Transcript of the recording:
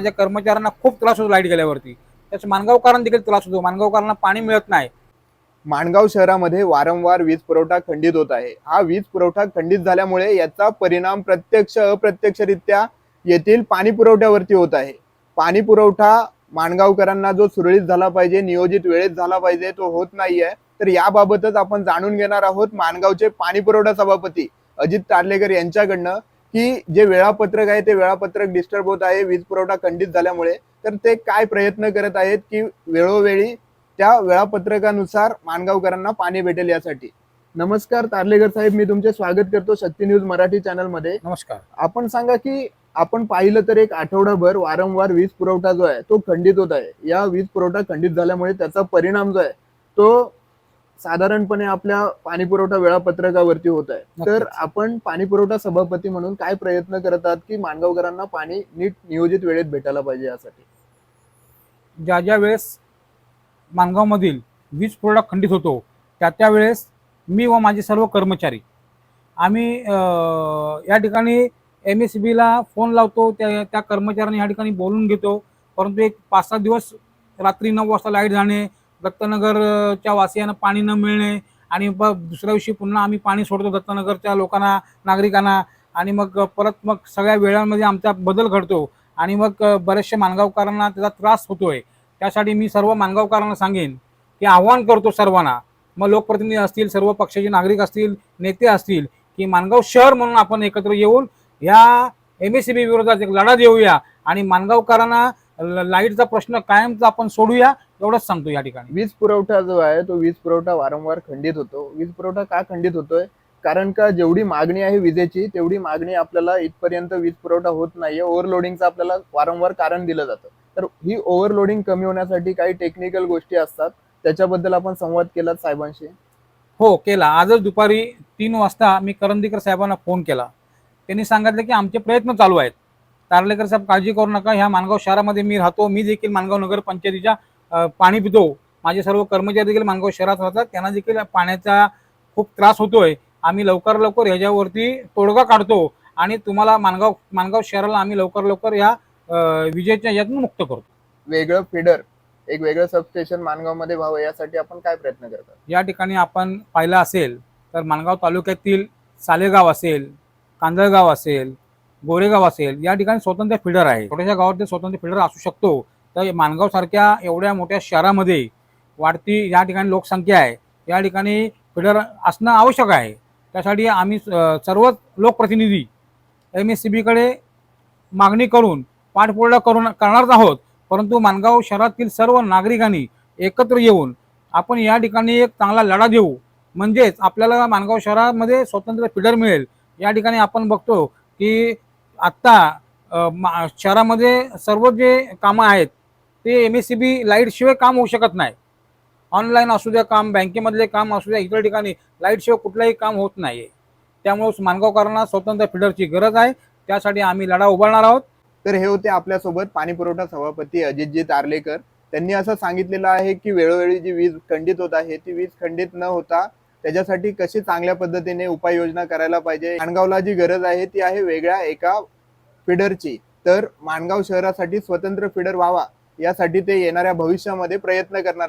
माझ्या कर्मचाऱ्यांना खूप त्रास होतो लाईट गेल्यावरती. त्याच माणगावकरांना देखील त्रास होतो. माणगावकरांना पाणी मिळत नाही. माणगाव शहरामध्ये वारंवार वीज पुरवठा खंडित होत आहे. हा वीज पुरवठा खंडित झाल्यामुळे याचा परिणाम प्रत्यक्ष अप्रत्यक्षरित्या येथील पाणी पुरवठ्यावरती होत आहे. पाणी पुरवठा माणगावकरांना जो सुरळीत झाला पाहिजे, नियोजित वेळेत झाला पाहिजे, तो होत नाहीये. तर याबाबतच आपण जाणून घेणार आहोत माणगावचे पाणी पुरवठा सभापती अजित तारलेकर यांच्याकडनं की जे वेळापत्रक आहे ते वेळापत्रक डिस्टर्ब होत आहे वीज पुरवठा खंडित झाल्यामुळे. तर ते काय प्रयत्न करत आहेत की वेळोवेळी त्या वेळापत्रकानुसार माणगावकरांना पाणी भेटेल यासाठी. नमस्कार तारलेकर साहेब, मी तुमचे स्वागत करतो शक्ती न्यूज मराठी चॅनल मध्ये. नमस्कार. आपण सांगा की आपण पाहिलं तर एक आठवडाभर वारंवार वीज पुरवठा जो आहे तो खंडित होत आहे. या वीज पुरवठा खंडित झाल्यामुळे त्याचा परिणाम जो आहे तो साधारणपणे आपल्या पाणी पुरवठा वेळापत्रकावरती होत आहे. तर आपण पाणी पुरवठा सभापती म्हणून काय प्रयत्न करत आहात की माणगावकरांना पाणी नीट नियोजित वेळेत भेटायला पाहिजे यासाठी? ज्या ज्या वेळेस माणगावमधील वीज पुरवठा खंडित होतो त्या वेळेस मी व माझे सर्व कर्मचारी आम्ही या ठिकाणी MSEBला फोन लावतो. त्या कर्मचाऱ्यांनी या ठिकाणी बोलून घेतो. परंतु एक 5-6 दिवस रात्री 9 वाजता लाईट जाणे, दत्तनगरच्या वासियांना पाणी न मिळणे आणि दुसऱ्या दिवशी पुन्हा आम्ही पाणी सोडतो दत्तनगरच्या लोकांना, नागरिकांना. आणि मग परत सगळ्या वेळांमध्ये आमचा बदल घडतो आणि मग बरेचशा माणगावकरांना त्याचा त्रास होतोय. त्यासाठी मी सर्व माणगावकरांना सांगेन की आव्हान करतो सर्वांना, मग लोकप्रतिनिधी असतील, सर्व पक्षाचे नागरिक असतील, नेते असतील, की माणगाव शहर म्हणून आपण एकत्र येऊन या MSEB विरोधात एक लढा देऊया आणि माणगावकरांना लाईटचा प्रश्न कायमचा आपण सोडूया, एवढंच सांगतो या ठिकाणी. वीज पुरवठा जो आहे तो वीज पुरवठा वारंवार खंडित होतो. वीज पुरवठा का खंडित होतोय? कारण का जेवढी मागणी आहे विजेची तेवढी मागणी आपल्याला इथपर्यंत वीज पुरवठा होत नाहीये. ओव्हरलोडिंगचं आपल्याला वारंवार कारण दिलं जातं. तर ही ओव्हरलोडिंग कमी होण्यासाठी काही टेक्निकल गोष्टी असतात, त्याच्याबद्दल आपण संवाद केला साहेबांशी? हो, केला. आजच दुपारी 3 वाजता मी करंदीकर साहेबांना फोन केला. त्यांनी सांगितलं की आमचे प्रयत्न चालू आहेत. तारलेकर साहेब काळजी करू नका, ह्या माणगाव शहरामध्ये मी राहतो. मी देखील माणगाव नगर पंचायतीच्या पाणी पितो. माझे सर्व कर्मचारी देखील माणगाव शहरात राहतात. त्यांना देखील पाण्याचा खूप त्रास होतोय. आम्ही लवकर ह्याच्यावरती तोडगा काढतो आणि तुम्हाला माणगाव शहराला आम्ही लवकर या विजेच्या यातून मुक्त करतो. वेगळं फिडर, एक वेगळं सबस्टेशन माणगावमध्ये व्हावं यासाठी आपण काय प्रयत्न करतात? या ठिकाणी आपण पाहिलं असेल तर माणगाव तालुक्यातील सालेगाव असेल, कांदळगाव असेल, गोरेगाव असेल, या ठिकाणी स्वतंत्र फिडर आहे. छोट्याशा गावात स्वतंत्र फिडर असू शकतो. तर माणगाव सारख्या एवढ्या मोठ्या शहरामध्ये वाढती या ठिकाणी लोकसंख्या आहे, या ठिकाणी फिडर असणं आवश्यक आहे. त्यासाठी आम्ही सर्व लोकप्रतिनिधी MSEBकडे मागणी करून पाठपुरावा करणारच आहोत. परंतु माणगाव शहरातील सर्व नागरिकांनी एकत्र येऊन आपण या ठिकाणी एक चांगला लढा देऊ, म्हणजेच आपल्याला माणगाव शहरामध्ये स्वतंत्र फिडर मिळेल. या ठिकाणी आपण बघतो की आत्ता शहरामध्ये सर्व जे कामं आहेत ते MSEB लाईटशिवाय काम होऊ शकत नाही. ऑनलाईन असू द्या काम, बँकेमधले काम असू द्या, इतर ठिकाणी लाईटशिवाय कुठलंही काम होत नाही. त्यामुळे माणगावकरांना स्वतंत्र फिडरची गरज आहे. त्यासाठी आम्ही लढा उभारणार आहोत. तर हे होते आपल्यासोबत पाणी पुरवठा सभापती अजितजी तारलेकर. त्यांनी असं सांगितलेलं आहे की वेळोवेळी जी वीज खंडित होत आहे ती वीज खंडित न होता त्याच्यासाठी कशी चांगल्या पद्धतीने उपाययोजना करायला पाहिजे. माणगावला जी गरज आहे ती आहे वेगळ्या एका फिडरची. तर माणगाव शहरासाठी स्वतंत्र फिडर व्हावा यासाठी ते येणाऱ्या भविष्यामध्ये प्रयत्न करणार आहेत.